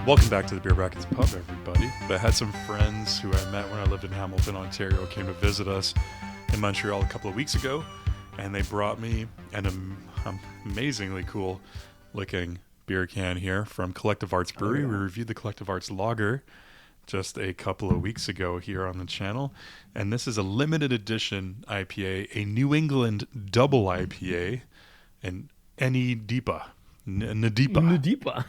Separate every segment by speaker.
Speaker 1: Welcome back to the Beer Brackets Pub, everybody. I had some friends who I met when I lived in Hamilton, Ontario, came to visit us in Montreal a couple of weeks ago, and they brought me an amazingly cool looking beer can here from Collective Arts Brewery. We reviewed the Collective Arts Lager just a couple of weeks ago here on the channel, and this is a limited edition IPA, a New England double IPA, an Nadipa.
Speaker 2: Nadipa.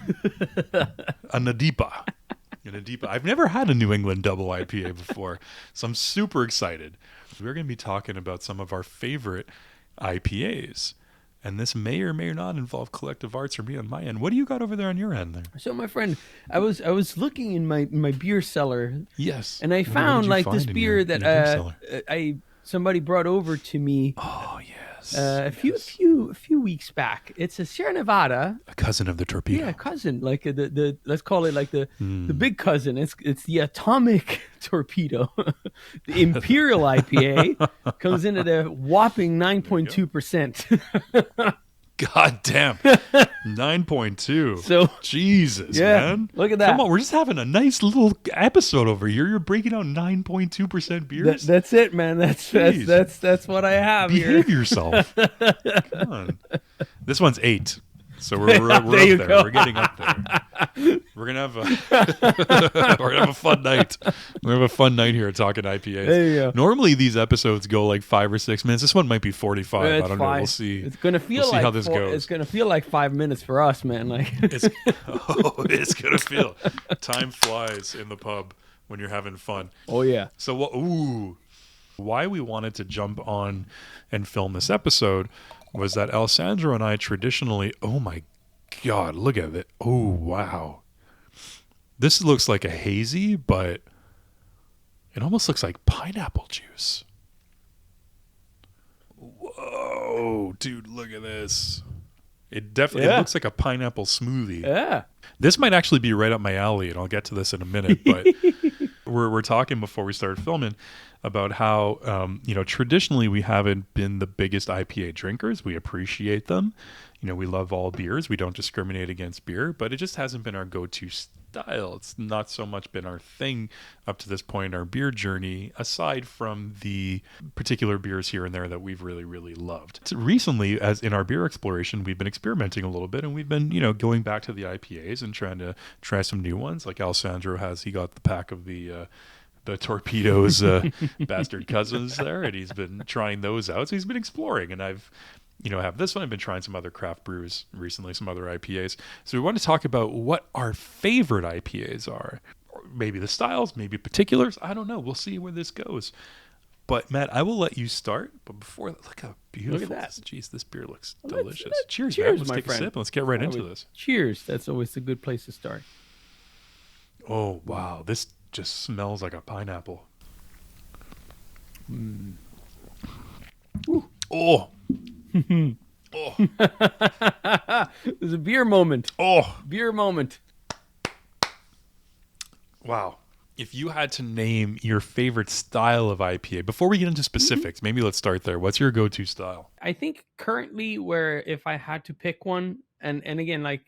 Speaker 1: A Nadipa. I've never had a New England double IPA before, so I'm super excited. We're going to be talking about some of our favorite IPAs, and this may or may not involve Collective Arts or me on my end. What do you got over there on your end there?
Speaker 2: So, my friend, I was looking in my beer cellar.
Speaker 1: Yes.
Speaker 2: And I found like this beer that somebody brought over to me.
Speaker 1: Oh yes.
Speaker 2: A few weeks back. It's a Sierra Nevada,
Speaker 1: a cousin of the Torpedo.
Speaker 2: Yeah, cousin, like the let's call it like the big cousin. It's the Atomic Torpedo. The Imperial IPA comes in at a whopping 9.2%.
Speaker 1: God damn. 9.2.
Speaker 2: So
Speaker 1: Jesus,
Speaker 2: yeah,
Speaker 1: man.
Speaker 2: Look at that.
Speaker 1: Come on, we're just having a nice little episode over here. You're breaking out 9.2% beers.
Speaker 2: That's it, man. That's what I have.
Speaker 1: Behave
Speaker 2: here.
Speaker 1: yourself. Come on. This one's 8. So we're up there.
Speaker 2: Go.
Speaker 1: We're getting up there. We're gonna have a fun night. We're gonna have a fun night here talking IPAs.
Speaker 2: There you go.
Speaker 1: Normally these episodes go like 5 or 6 minutes. This one might be 45.
Speaker 2: Yeah,
Speaker 1: I don't know. We'll see.
Speaker 2: It's gonna feel
Speaker 1: how this goes.
Speaker 2: It's gonna feel like 5 minutes for us, man. Like
Speaker 1: it's gonna feel. Time flies in the pub when you're having fun.
Speaker 2: Oh yeah.
Speaker 1: So why we wanted to jump on and film this episode was that Alessandro and I traditionally, oh my God, look at it. Oh, wow. This looks like a hazy, but it almost looks like pineapple juice. Whoa, dude, look at this. It definitely looks like a pineapple smoothie.
Speaker 2: Yeah.
Speaker 1: This might actually be right up my alley, and I'll get to this in a minute, but we're talking before we started filming about how, traditionally we haven't been the biggest IPA drinkers. We appreciate them. We love all beers. We don't discriminate against beer, but it just hasn't been our go-to style. It's not so much been our thing up to this point in our beer journey, aside from the particular beers here and there that we've really, really loved. So recently, as in our beer exploration, we've been experimenting a little bit, and we've been, going back to the IPAs and trying to try some new ones. Like Alessandro he got the pack of the Torpedo's bastard cousins there, and he's been trying those out. So he's been exploring, and I've have this one. I've been trying some other craft brews recently, some other IPAs. So we want to talk about what our favorite IPAs are. Or maybe the styles, maybe particulars. I don't know. We'll see where this goes. But Matt, I will let you start. But before that, look how beautiful.
Speaker 2: Look at that.
Speaker 1: Jeez, this beer looks delicious. Cheers,
Speaker 2: cheers,
Speaker 1: Let's
Speaker 2: my
Speaker 1: take
Speaker 2: friend.
Speaker 1: a sip. Let's get right into this.
Speaker 2: Cheers. That's always a good place to start.
Speaker 1: Oh, wow. This just smells like a pineapple. Oh. Oh.
Speaker 2: There's a beer moment.
Speaker 1: Oh.
Speaker 2: Beer moment.
Speaker 1: Wow. If you had to name your favorite style of IPA, before we get into specifics, maybe let's start there. What's your go-to style?
Speaker 2: I think currently where if I had to pick one, and again, like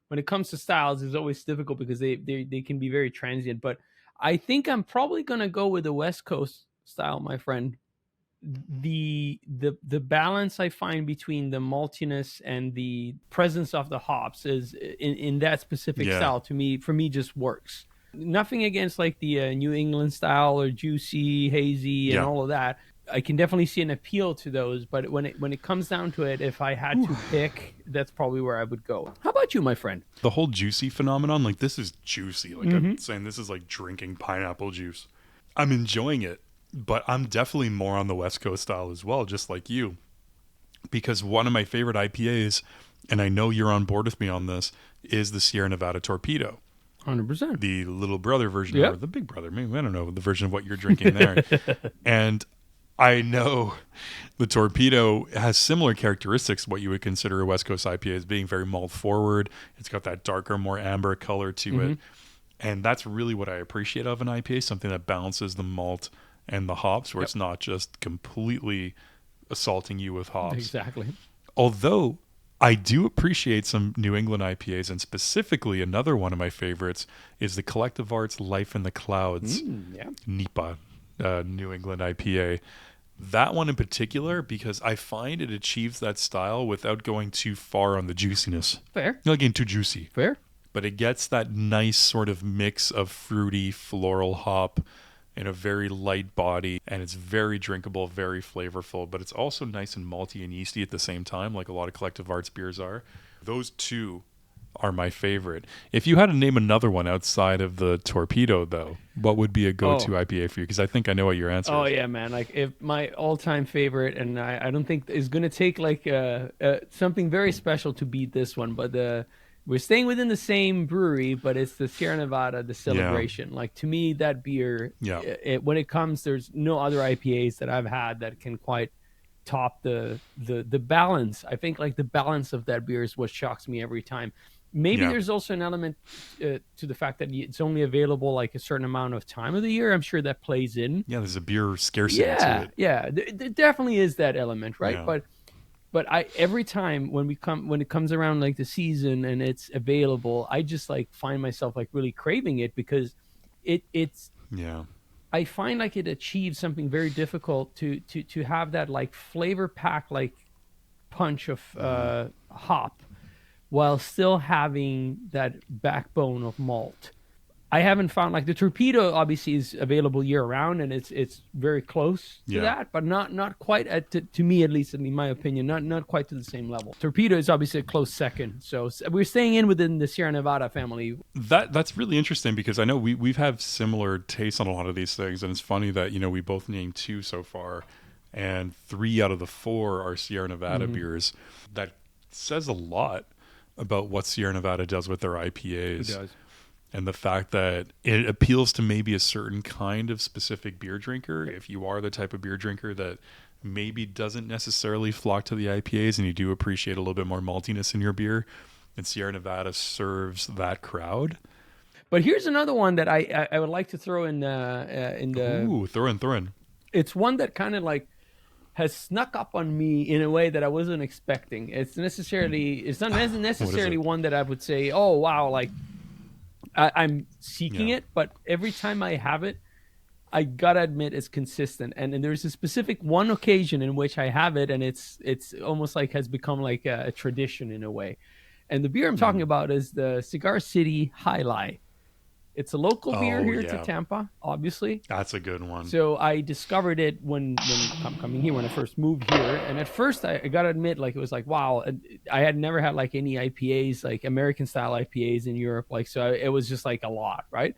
Speaker 2: when it comes to styles, it's always difficult because they can be very transient, but I think I'm probably going to go with the West Coast style, my friend. The balance I find between the maltiness and the presence of the hops is in that specific style for me just works. Nothing against like the New England style or juicy, hazy, and all of that. I can definitely see an appeal to those, but when it comes down to it, if I had to pick, that's probably where I would go. How about you, my friend?
Speaker 1: The whole juicy phenomenon, like this is juicy. Like I'm saying, this is like drinking pineapple juice. I'm enjoying it. But I'm definitely more on the West Coast style as well, just like you. Because one of my favorite IPAs, and I know you're on board with me on this, is the Sierra Nevada Torpedo.
Speaker 2: 100%.
Speaker 1: The little brother version, or the big brother. Maybe, I don't know, the version of what you're drinking there. And I know the Torpedo has similar characteristics, what you would consider a West Coast IPA as being very malt forward. It's got that darker, more amber color to it. And that's really what I appreciate of an IPA, something that balances the malt and the hops, where it's not just completely assaulting you with hops.
Speaker 2: Exactly.
Speaker 1: Although I do appreciate some New England IPAs, and specifically another one of my favorites is the Collective Arts Life in the Clouds
Speaker 2: Yeah.
Speaker 1: NEPA New England IPA. That one in particular, because I find it achieves that style without going too far on the juiciness.
Speaker 2: Fair.
Speaker 1: Not getting too juicy.
Speaker 2: Fair.
Speaker 1: But it gets that nice sort of mix of fruity, floral hop in a very light body, and it's very drinkable, very flavorful, but it's also nice and malty and yeasty at the same time, like a lot of Collective Arts beers are. Those two are my favorite. If you had to name another one outside of the Torpedo, though, what would be a go-to IPA for you? Because I think I know what your answer is.
Speaker 2: Oh yeah, man! Like if my all-time favorite, and I don't think is gonna take like something very special to beat this one, but we're staying within the same brewery, but it's the Sierra Nevada, the Celebration. Yeah. Like to me, that beer, when it comes, there's no other IPAs that I've had that can quite top the balance. I think like the balance of that beer is what shocks me every time. Maybe there's also an element to the fact that it's only available like a certain amount of time of the year. I'm sure that plays in.
Speaker 1: Yeah, there's a beer scarcity to it.
Speaker 2: Yeah, there definitely is that element, right? Yeah. But I every time when it comes around like the season and it's available, I just like find myself like really craving it because it's I find like it achieves something very difficult to have that like flavor pack like punch of hop while still having that backbone of malt. I haven't found like the Torpedo obviously is available year round and it's very close to that, but not quite to me, at least in my opinion, not quite to the same level. Torpedo is obviously a close second. So we're staying within the Sierra Nevada family.
Speaker 1: That's really interesting because I know we've had similar tastes on a lot of these things. And it's funny that, we both named 2 so far and 3 out of the 4 are Sierra Nevada beers. That says a lot about what Sierra Nevada does with their IPAs.
Speaker 2: It does.
Speaker 1: And the fact that it appeals to maybe a certain kind of specific beer drinker. If you are the type of beer drinker that maybe doesn't necessarily flock to the IPAs and you do appreciate a little bit more maltiness in your beer, and Sierra Nevada serves that crowd.
Speaker 2: But here's another one that I would like to throw in the
Speaker 1: Ooh, throw in.
Speaker 2: It's one that kind of like has snuck up on me in a way that I wasn't expecting. It's not necessarily one that I would say, oh wow, like I'm seeking it, but every time I have it, I gotta admit it's consistent. And there's a specific one occasion in which I have it, and it's almost like has become like a tradition in a way. And the beer I'm talking about is the Cigar City High Life. It's a local beer here to Tampa, obviously.
Speaker 1: That's a good one.
Speaker 2: So I discovered it when I'm coming here, when I first moved here. And at first, I got to admit, like, it was like, wow, I had never had like any IPAs, like American style IPAs in Europe. Like, so it was just like a lot, right?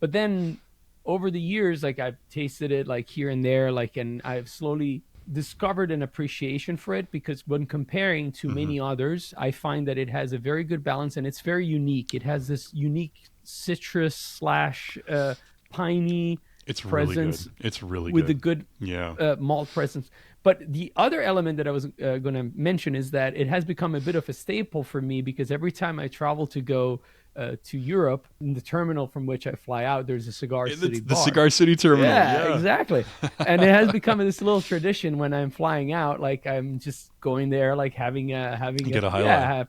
Speaker 2: But then over the years, like I've tasted it like here and there, like, and I've slowly discovered an appreciation for it because when comparing to many others, I find that it has a very good balance and it's very unique. It has this unique citrus / piney presence.
Speaker 1: It's really
Speaker 2: with
Speaker 1: good.
Speaker 2: The good malt presence. But the other element that I was going to mention is that it has become a bit of a staple for me because every time I travel to go to Europe, in the terminal from which I fly out, there's a Cigar City bar.
Speaker 1: The Cigar City terminal.
Speaker 2: Yeah, exactly. And it has become this little tradition when I'm flying out, like I'm just going there, like having a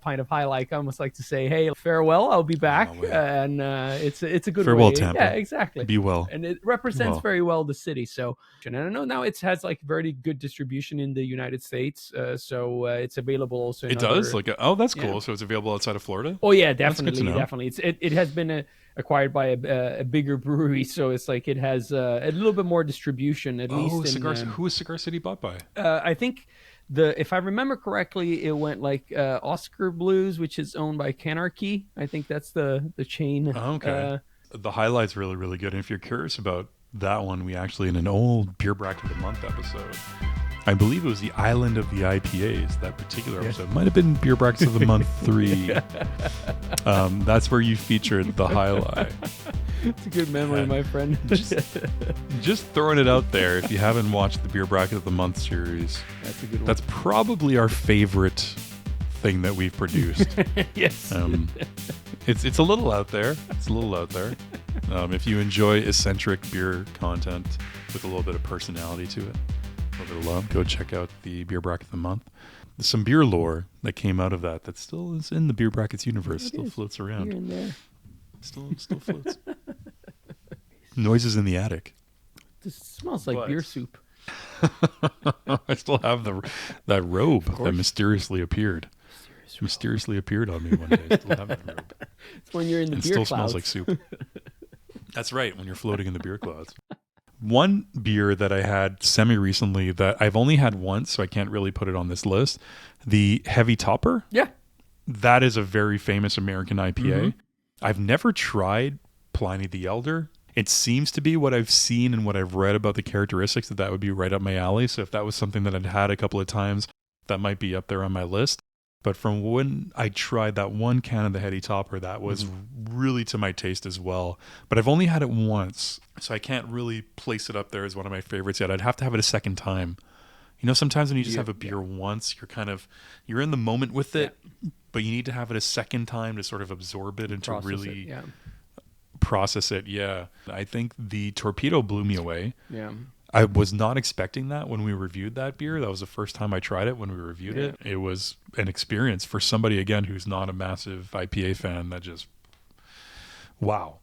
Speaker 2: pint of High Life. I almost like to say, hey, farewell, I'll be back. And it's a good
Speaker 1: farewell,
Speaker 2: way.
Speaker 1: Tampa.
Speaker 2: Yeah, exactly.
Speaker 1: Be well.
Speaker 2: And it represents very well the city. So, and I know now it has like very good distribution in the United States. So it's available also.
Speaker 1: It does? That's cool. Yeah. So it's available outside of Florida?
Speaker 2: Oh yeah, definitely. It has been acquired by a bigger brewery, so it's like it has a little bit more distribution. At least.
Speaker 1: Who is Cigar City bought by?
Speaker 2: I think if I remember correctly, it went like Oscar Blues, which is owned by Canarchy. I think that's the chain.
Speaker 1: Oh, okay. The highlight's really, really good. And if you're curious about that one, we actually in an old Beer Bracket of the Month episode, I believe it was the Island of the IPAs. That particular episode might have been Beer Brackets of the Month 3. That's where you featured the highlight.
Speaker 2: It's a good memory, my friend.
Speaker 1: just throwing it out there. If you haven't watched the Beer Bracket of the Month series, that's a good one. That's probably our favorite thing that we've produced.
Speaker 2: Yes.
Speaker 1: It's a little out there. If you enjoy eccentric beer content with a little bit of personality to it, further along, go check out the Beer Bracket of the Month. There's some beer lore that came out of that still is in the Beer Brackets universe, still floats around.
Speaker 2: Here and there.
Speaker 1: Still floats. Noises in the attic.
Speaker 2: This smells like beer soup.
Speaker 1: I still have that robe that mysteriously appeared. Mysteriously appeared on me one day. I still have that robe.
Speaker 2: It's when you're in the beer
Speaker 1: still
Speaker 2: clouds.
Speaker 1: Smells like soup. That's right, when you're floating in the beer clouds. One beer that I had semi-recently that I've only had once, so I can't really put it on this list, the Heavy Topper.
Speaker 2: Yeah.
Speaker 1: That is a very famous American IPA.
Speaker 2: Mm-hmm.
Speaker 1: I've never tried Pliny the Elder. It seems to be what I've seen and what I've read about the characteristics that would be right up my alley. So if that was something that I'd had a couple of times, that might be up there on my list. But from when I tried that one can of the Heady Topper, that was really to my taste as well. But I've only had it once, so I can't really place it up there as one of my favorites yet. I'd have to have it a second time. You know, sometimes when you just have a beer once, you're in the moment with it, but you need to have it a second time to sort of absorb it and to really process it. Yeah. I think the Torpedo blew me away. Yeah. I was not expecting that when we reviewed that beer. That was the first time I tried it when we reviewed it. It was an experience for somebody, again, who's not a massive IPA fan. That just, wow,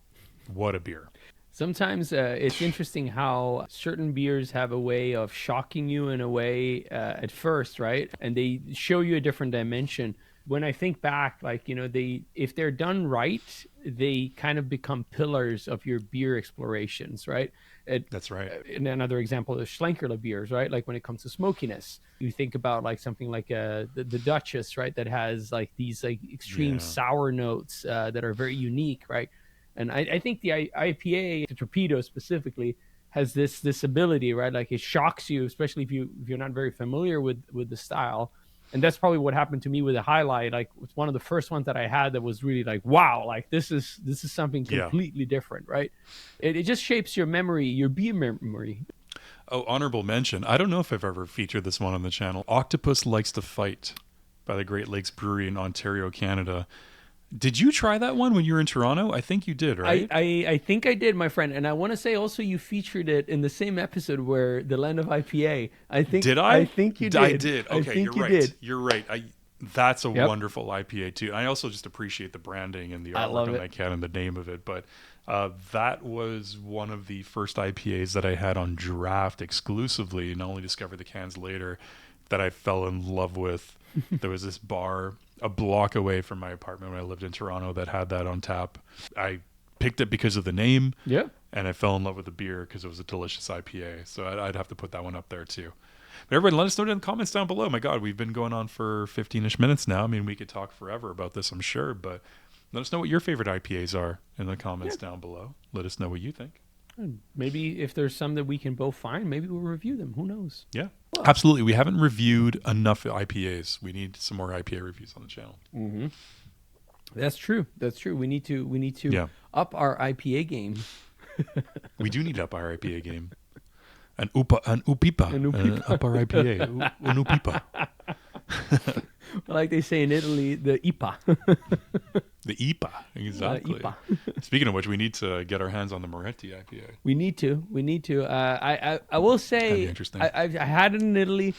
Speaker 1: what a beer.
Speaker 2: Sometimes it's interesting how certain beers have a way of shocking you in a way at first, right? And they show you a different dimension. When I think back, like, you know, if they're done right, they kind of become pillars of your beer explorations, right?
Speaker 1: That's right.
Speaker 2: And another example is Schlenkerla beers, right? Like when it comes to smokiness, you think about like something like the Duchess, right? That has like these like extreme sour notes that are very unique, right? And I think the IPA, the Torpedo specifically, has this ability, right? Like it shocks you, especially if you're not very familiar with the style. And that's probably what happened to me with the Highlight. Like it's one of the first ones that I had that was really like, wow, like this is something completely different, right? It just shapes your memory, your beer memory.
Speaker 1: Oh, honorable mention. I don't know if I've ever featured this one on the channel. Octopus Likes to Fight by the Great Lakes Brewery in Ontario, Canada. Did you try that one when you were in Toronto? I think you did, right?
Speaker 2: I think I did, my friend. And I want to say also you featured it in the same episode where the Land of IPA.
Speaker 1: Did I?
Speaker 2: I think you did.
Speaker 1: I did. Okay,
Speaker 2: I think
Speaker 1: you're right.
Speaker 2: Did.
Speaker 1: You're right. That's a wonderful IPA too. I also just appreciate the branding and the artwork on that can and the name of it. But that was one of the first IPAs that I had on draft exclusively, and only discovered the cans later, that I fell in love with. There was this bar a block away from my apartment when I lived in Toronto that had that on tap. I picked it because of the name, and I fell in love with the beer because it was a delicious IPA. So I'd have to put that one up there too. But everybody, let us know in the comments down below. My God, we've been going on for 15-ish minutes now. I mean, we could talk forever about this, I'm sure, but let us know what your favorite IPAs are in the comments down below. Let us know what you think.
Speaker 2: Maybe if there's some that we can both find, maybe we'll review them. Who knows?
Speaker 1: Yeah, absolutely. We haven't reviewed enough IPAs. We need some more IPA reviews on the channel.
Speaker 2: Mm-hmm. That's true. We need to up our IPA game.
Speaker 1: We do need to up our IPA game. An upipa. Up our IPA. An upipa.
Speaker 2: Like they say in Italy, the IPA.
Speaker 1: The IPA, exactly. IPA. Speaking of which, we need to get our hands on the Moretti IPA.
Speaker 2: We need to. I will say,
Speaker 1: interesting.
Speaker 2: I had it in Italy.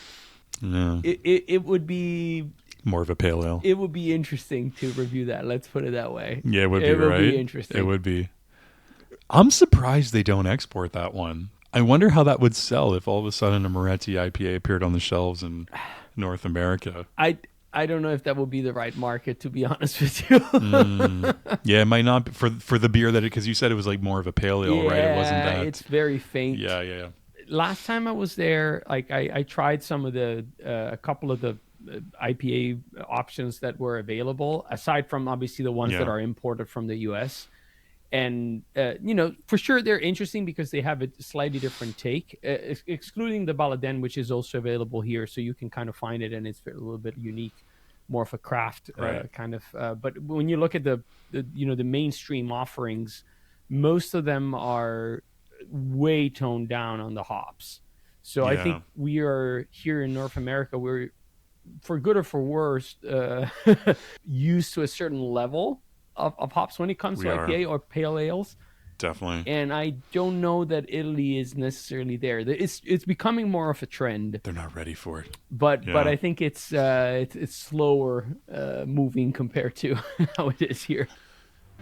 Speaker 1: No.
Speaker 2: It would be
Speaker 1: more of a pale ale.
Speaker 2: It would be interesting to review that. Let's put it that way.
Speaker 1: Yeah, it would be right. It would be interesting. It would be. I'm surprised they don't export that one. I wonder how that would sell if all of a sudden a Moretti IPA appeared on the shelves in North America.
Speaker 2: I don't know if that will be the right market, to be honest with you.
Speaker 1: Yeah, it might not be for the beer because you said it was like more of a pale ale, right? It wasn't that.
Speaker 2: It's very faint.
Speaker 1: Yeah.
Speaker 2: Last time I was there, like I tried some of a couple of the IPA options that were available, aside from obviously the ones that are imported from the US. And, for sure they're interesting because they have a slightly different take, excluding the Baladen, which is also available here. So you can kind of find it and it's a little bit unique, more of a craft kind of. But when you look at the mainstream offerings, most of them are way toned down on the hops. So I think we are here in North America, we're, for good or for worse, used to a certain level of hops when it comes to IPA or pale ales.
Speaker 1: Definitely.
Speaker 2: And I don't know that Italy is necessarily there. It's becoming more of a trend,
Speaker 1: They're not ready for it.
Speaker 2: but
Speaker 1: Yeah.
Speaker 2: I think it's slower moving compared to how it is here.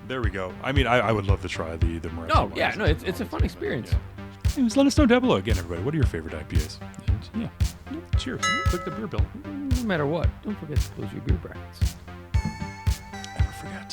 Speaker 1: There we go. I mean, I would love to try the Moretti.
Speaker 2: Oh yeah, no, it's a fun experience.
Speaker 1: Yeah. Anyways, let us know down below again, everybody. What are your favorite IPAs? And yeah, cheers. Click the beer bill.
Speaker 2: No matter what, don't forget to close your beer brackets.
Speaker 1: Never forget.